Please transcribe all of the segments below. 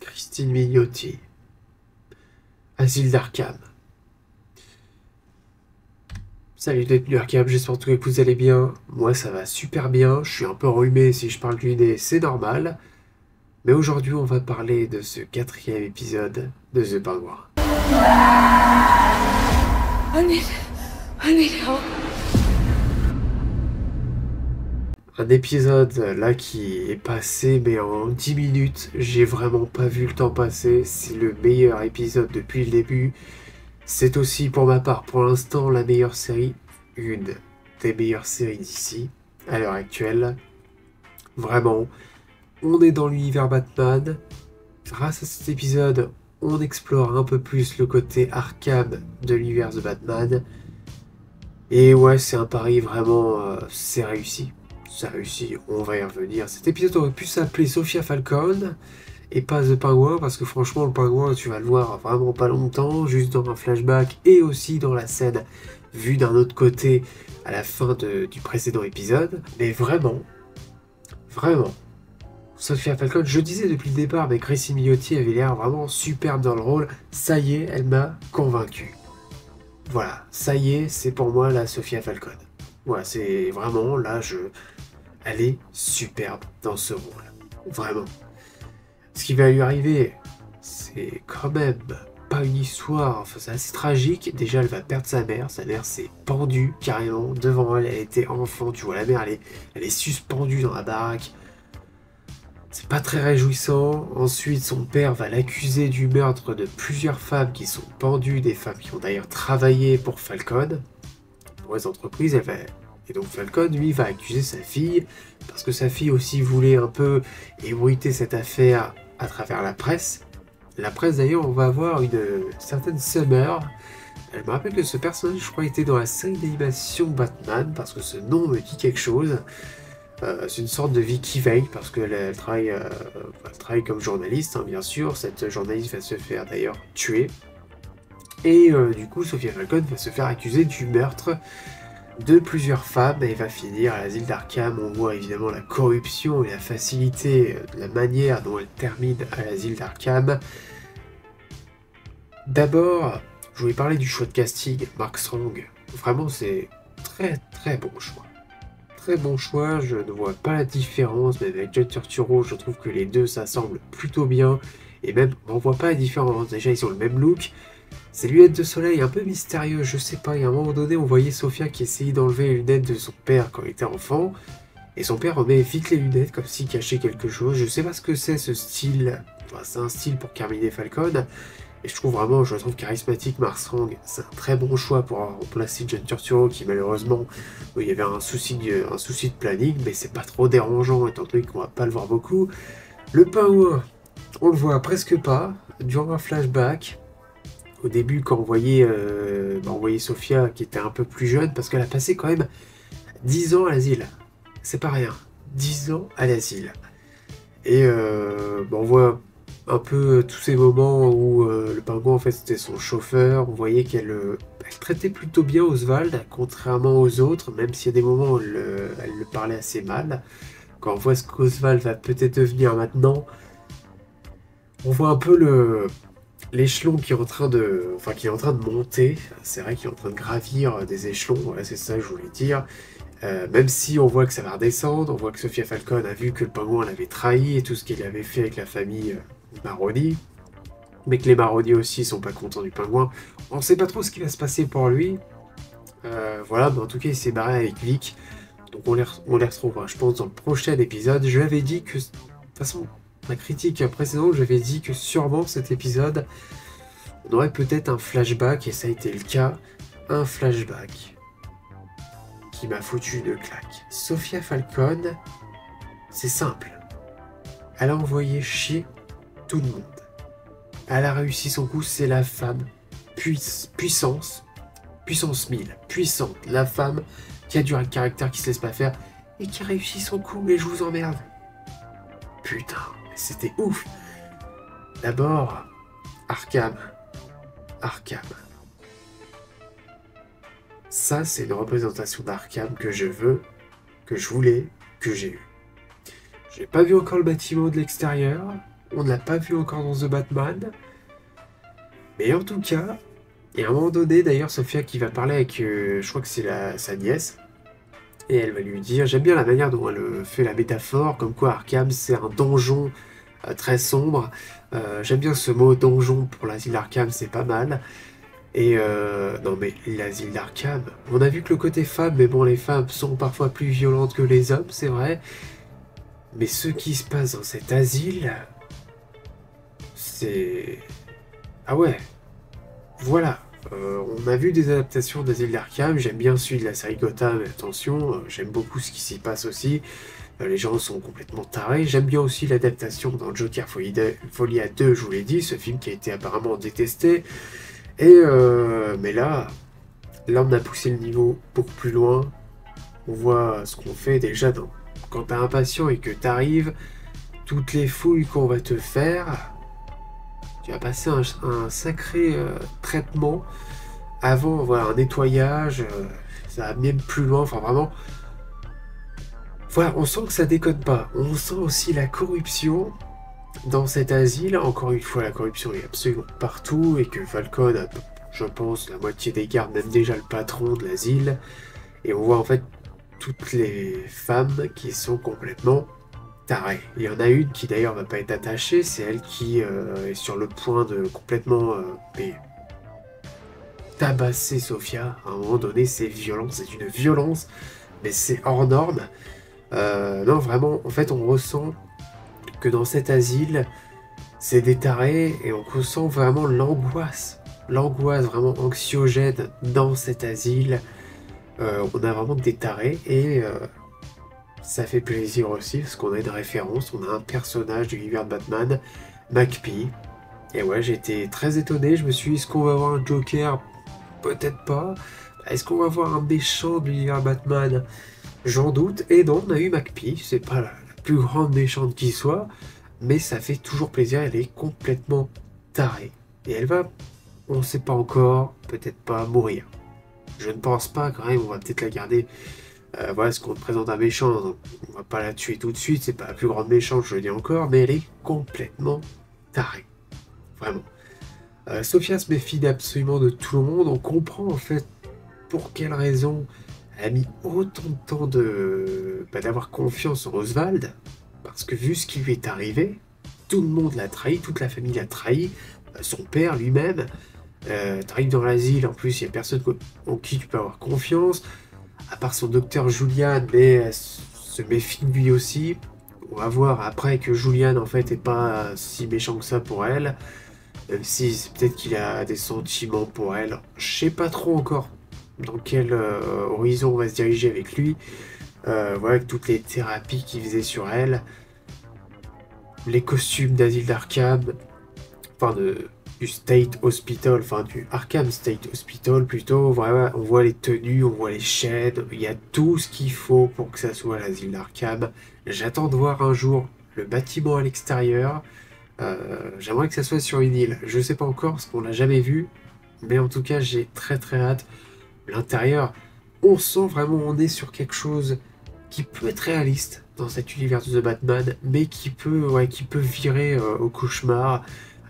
Christine Mignotti, Asile d'Arkham. Salut d'être Arkham, j'espère que vous allez bien. Moi ça va super bien, je suis un peu enrhumé si je parle du nez, c'est normal. Mais aujourd'hui on va parler de ce 4e épisode de The Penguin. I need help. Un épisode là qui est passé mais en 10 minutes, j'ai vraiment pas vu le temps passer, c'est le meilleur épisode depuis le début. C'est aussi pour ma part pour l'instant la meilleure série, une des meilleures séries d'ici à l'heure actuelle. Vraiment, on est dans l'univers Batman. Grâce à cet épisode, on explore un peu plus le côté Arkham de l'univers de Batman. Et ouais, c'est un pari vraiment, c'est réussi. Ça réussit, on va y revenir. Cet épisode aurait pu s'appeler Sophia Falcone et pas The Penguin, parce que franchement, le Penguin, tu vas le voir vraiment pas longtemps, juste dans un flashback et aussi dans la scène vue d'un autre côté à la fin du précédent épisode. Mais vraiment, Sophia Falcone, je disais depuis le départ, mais Chrissy Miotti avait l'air vraiment superbe dans le rôle. Ça y est, elle m'a convaincu. Voilà, ça y est, c'est pour moi la Sophia Falcone. Voilà, c'est vraiment, là, elle est superbe dans ce rôle. Vraiment. Ce qui va lui arriver, c'est quand même pas une histoire, enfin c'est assez tragique. Déjà, elle va perdre sa mère s'est pendue carrément devant elle. Elle était enfant, tu vois, la mère, elle est suspendue dans la baraque. C'est pas très réjouissant. Ensuite, son père va l'accuser du meurtre de plusieurs femmes qui sont pendues, des femmes qui ont d'ailleurs travaillé pour Falcone, pour les entreprises. Et donc Falcone, lui, va accuser sa fille, parce que sa fille aussi voulait un peu ébruiter cette affaire à travers la presse. La presse, d'ailleurs, on va avoir une certaine Summer. Elle me rappelle que ce personnage, je crois, était dans la série d'animation Batman, parce que ce nom me dit quelque chose. C'est une sorte de Vicky Vale, parce qu'elle travaille comme journaliste, hein, bien sûr. Cette journaliste va se faire d'ailleurs tuer. Et du coup, Sophia Falcone va se faire accuser du meurtre de plusieurs femmes et va finir à l'asile d'Arkham. On voit évidemment la corruption et la facilité de la manière dont elle termine à l'asile d'Arkham. D'abord, je voulais parler du choix de casting, Mark Strong. Vraiment, c'est très bon choix. Très bon choix, je ne vois pas la différence, même avec John Turturro, je trouve que les deux s'assemblent plutôt bien. Et même, on voit pas la différence, déjà ils ont le même look. Ces lunettes de soleil un peu mystérieux, je sais pas, il y a un moment donné on voyait Sophia qui essayait d'enlever les lunettes de son père quand il était enfant, et son père remet vite les lunettes comme s'il cachait quelque chose. Je sais pas ce que c'est ce style, enfin c'est un style pour Carmine Falcone, et je le trouve charismatique. Mark Strong, c'est un très bon choix pour remplacer John Turturro qui malheureusement, il y avait un souci de planning, mais c'est pas trop dérangeant étant donné qu'on va pas le voir beaucoup. Le Penguin, on le voit presque pas, durant un flashback. Au début, quand on voyait Sophia qui était un peu plus jeune, parce qu'elle a passé quand même 10 ans à l'asile. C'est pas rien. 10 ans à l'asile. Et on voit un peu tous ces moments où le Penguin, en fait, c'était son chauffeur. On voyait qu'elle traitait plutôt bien Oswald, contrairement aux autres, même s'il y a des moments où elle le parlait assez mal. Quand on voit ce qu'Oswald va peut-être devenir maintenant, on voit un peu l'échelon qui est en train de monter. C'est vrai qu'il est en train de gravir des échelons, voilà, c'est ça que je voulais dire. Même si on voit que ça va redescendre, on voit que Sophia Falcone a vu que le Penguin l'avait trahi et tout ce qu'il avait fait avec la famille Maroni, mais que les Maroni aussi sont pas contents du Penguin. On sait pas trop ce qui va se passer pour lui. Voilà, mais en tout cas il s'est barré avec Vic, donc on les retrouvera, je pense, dans le prochain épisode. Je l'avais dit que, de toute façon, ma critique précédente, j'avais dit que sûrement cet épisode, on aurait peut-être un flashback, et ça a été le cas, un flashback qui m'a foutu une claque. Sophia Falcone, c'est simple. Elle a envoyé chier tout le monde. Elle a réussi son coup, c'est la femme puissance 1000, puissante, la femme qui a du caractère, qui se laisse pas faire, et qui a réussi son coup, mais je vous emmerde. Putain, c'était ouf. D'abord, Arkham. Ça, c'est une représentation d'Arkham que je veux, que je voulais, que j'ai eu. J'ai pas vu encore le bâtiment de l'extérieur. On ne l'a pas vu encore dans The Batman. Mais en tout cas, et à un moment donné, d'ailleurs, Sophia qui va parler avec, je crois que c'est sa nièce, et elle va lui dire, j'aime bien la manière dont elle fait la métaphore, comme quoi Arkham c'est un donjon très sombre. J'aime bien ce mot donjon pour l'asile d'Arkham, c'est pas mal. Et non mais l'asile d'Arkham, on a vu que le côté femme, mais bon, les femmes sont parfois plus violentes que les hommes, c'est vrai. Mais ce qui se passe dans cet asile, c'est... Ah ouais, voilà. On a vu des adaptations d'Asile d'Arkham, j'aime bien celui de la série Gotham, attention, j'aime beaucoup ce qui s'y passe aussi. Les gens sont complètement tarés. J'aime bien aussi l'adaptation dans Joker Folie à 2, je vous l'ai dit, ce film qui a été apparemment détesté. Et mais là, on a poussé le niveau beaucoup plus loin. On voit ce qu'on fait déjà quand t'es impatient et que t'arrives, toutes les fouilles qu'on va te faire, tu vas passer un sacré traitement avant, voilà, un nettoyage, ça va même plus loin, enfin vraiment. Voilà, on sent que ça déconne pas. On sent aussi la corruption dans cet asile. Encore une fois, la corruption est absolument partout et que Falcon a, je pense, la moitié des gardes, même déjà le patron de l'asile. Et on voit en fait toutes les femmes qui sont complètement tarées. Il y en a une qui d'ailleurs va pas être attachée, c'est elle qui est sur le point de complètement tabasser Sophia. À un moment donné, c'est violent, c'est une violence, mais c'est hors norme. Non, vraiment, en fait, on ressent que dans cet asile, c'est des tarés et on ressent vraiment l'angoisse vraiment anxiogène dans cet asile. On a vraiment des tarés et ça fait plaisir aussi parce qu'on a une référence, on a un personnage de l'univers de Batman, McPhee. Et ouais, j'étais très étonné, je me suis dit, est-ce qu'on va avoir un Joker? Peut-être pas. Est-ce qu'on va avoir un méchant de l'univers Batman? J'en doute. Et non, on a eu McPhee, c'est pas la plus grande méchante qui soit, mais ça fait toujours plaisir, elle est complètement tarée. Et elle va, on sait pas encore, peut-être pas mourir. Je ne pense pas quand même, on va peut-être la garder. Voilà, ce qu'on te présente un méchant, donc on va pas la tuer tout de suite, c'est pas la plus grande méchante, je le dis encore, mais elle est complètement tarée. Vraiment. Sophia se méfie absolument de tout le monde, on comprend en fait pour quelle raison elle a mis autant de temps d'avoir confiance en Oswald, parce que vu ce qui lui est arrivé, tout le monde l'a trahi, toute la famille l'a trahi, son père lui-même. T'arrives dans l'asile, en plus il n'y a personne en qui tu peux avoir confiance, à part son docteur Julian, mais elle se méfie de lui aussi. On va voir après que Julian en fait est pas si méchant que ça pour elle, même si c'est peut-être qu'il a des sentiments pour elle. Je sais pas trop encore dans quel horizon on va se diriger avec lui. Voilà, avec toutes les thérapies qu'il faisait sur elle, les costumes d'Asile d'Arkham, enfin du State Hospital, enfin du Arkham State Hospital plutôt. Voilà, on voit les tenues, on voit les chaînes, il y a tout ce qu'il faut pour que ça soit l'asile d'Arkham. J'attends de voir un jour le bâtiment à l'extérieur. J'aimerais que ça soit sur une île. Je sais pas encore parce qu'on l'a jamais vu, mais en tout cas j'ai très très hâte. L'intérieur, on sent vraiment on est sur quelque chose qui peut être réaliste dans cet univers de The Batman, mais qui peut virer au cauchemar,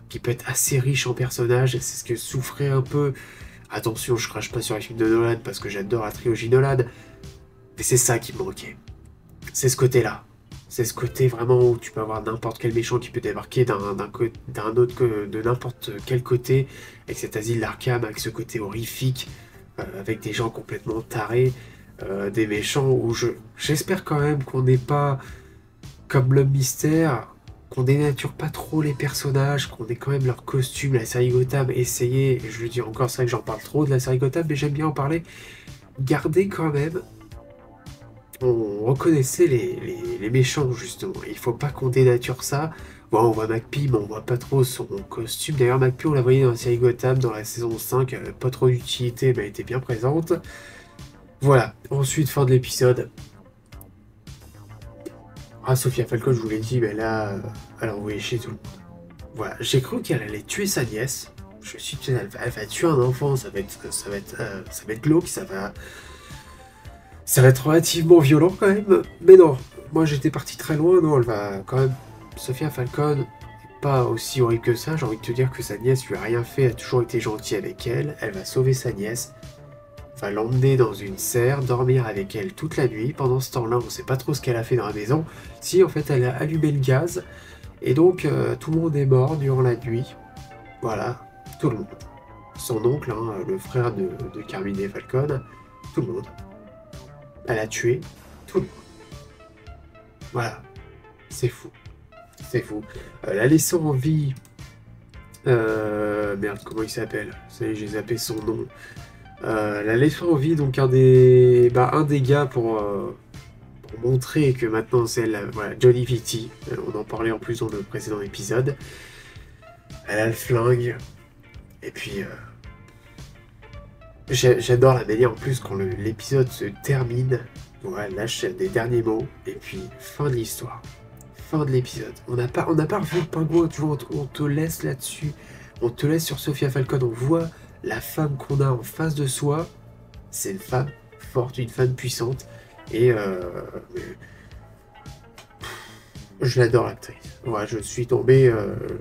qui peut être assez riche en personnages. C'est ce que souffrait un peu. Attention, je crache pas sur les films de Nolan parce que j'adore la trilogie Nolan, mais c'est ça qui me manquait. C'est ce côté-là. C'est ce côté vraiment où tu peux avoir n'importe quel méchant qui peut débarquer de n'importe quel côté, avec cet asile d'Arkham, avec ce côté horrifique, avec des gens complètement tarés, des méchants où j'espère quand même qu'on n'est pas comme l'homme mystère, qu'on dénature pas trop les personnages, qu'on ait quand même leur costume, la série Gotham, essayer, et je le dis encore, c'est vrai que j'en parle trop de la série Gotham, mais j'aime bien en parler, garder quand même, on reconnaissait les méchants justement, il faut pas qu'on dénature ça. Bon, on voit McPhee, mais on voit pas trop son costume. D'ailleurs, McPhee, on l'a voyé dans la série Gotham, dans la saison 5, elle avait pas trop d'utilité, mais elle était bien présente. Voilà, ensuite, fin de l'épisode. Ah, Sophia Falcon, je vous l'ai dit, mais là, elle a envoyé chez tout le monde. Voilà, j'ai cru qu'elle allait tuer sa nièce. Je me suis dit, elle va tuer un enfant, ça va être glauque, ça va être relativement violent quand même. Mais non, moi j'étais parti très loin, non, elle va quand même... Sophia Falcon n'est pas aussi horrible que ça, j'ai envie de te dire que sa nièce lui a rien fait, a toujours été gentille avec elle, elle va sauver sa nièce, va l'emmener dans une serre, dormir avec elle toute la nuit, pendant ce temps-là on sait pas trop ce qu'elle a fait dans la maison, si en fait elle a allumé le gaz, et donc tout le monde est mort durant la nuit, voilà, tout le monde. Son oncle, hein, le frère de Carmine Falcon, tout le monde. Elle a tué tout le monde. Voilà, c'est fou. C'est fou. La laissant en vie... merde, comment il s'appelle? Ça y est, j'ai zappé son nom. La laissant en vie, donc un des gars pour montrer que maintenant c'est voilà, Jodie Fitty. On en parlait en plus dans le précédent épisode. Elle a le flingue. Et puis... j'adore la manière en plus quand l'épisode se termine. Voilà, lâche des derniers mots. Et puis, fin de l'histoire. Fin de l'épisode. On n'a pas revu le pingouin, tu vois, on te laisse là-dessus. On te laisse sur Sophia Falcon, on voit la femme qu'on a en face de soi. C'est une femme forte, une femme puissante. Et je l'adore l'actrice. Voilà, je suis tombé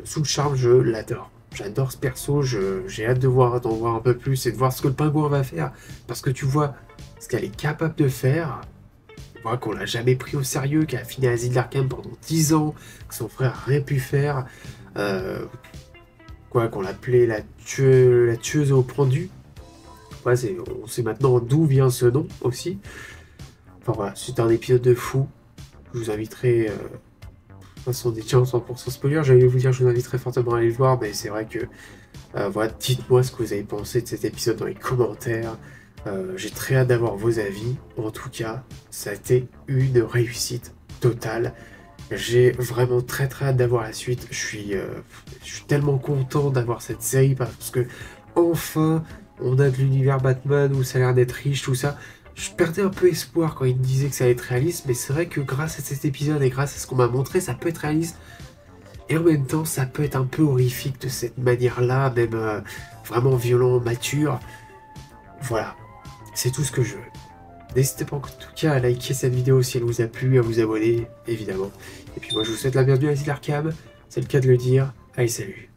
sous le charme, je l'adore. J'adore ce perso, j'ai hâte d'en voir un peu plus et de voir ce que le pingouin va faire. Parce que tu vois ce qu'elle est capable de faire. On voit qu'on l'a jamais pris au sérieux, qu'elle a fini à l'asile d'Arkham pendant 10 ans, que son frère n'a rien pu faire. Qu'on l'appelait la tueuse au pendu. Ouais, on sait maintenant d'où vient ce nom aussi. Enfin voilà, c'est un épisode de fou. Je vous inviterai... de toute façon, des chances 100% spoiler, j'allais vous dire, je vous inviterai fortement à aller le voir, mais c'est vrai que... voilà, dites-moi ce que vous avez pensé de cet épisode dans les commentaires. J'ai très hâte d'avoir vos avis. En tout cas, ça a été une réussite totale. J'ai vraiment très hâte d'avoir la suite. Je suis tellement content d'avoir cette série parce que enfin on a de l'univers Batman où ça a l'air d'être riche, tout ça. Je perdais un peu espoir quand il me disait que ça allait être réaliste, mais c'est vrai que grâce à cet épisode et grâce à ce qu'on m'a montré, ça peut être réaliste. Et en même temps, ça peut être un peu horrifique de cette manière-là, même vraiment violent, mature. Voilà, c'est tout ce que je veux. N'hésitez pas en tout cas à liker cette vidéo si elle vous a plu, à vous abonner, évidemment. Et puis moi je vous souhaite la bienvenue à l'asile Arkham, c'est le cas de le dire. Allez, salut!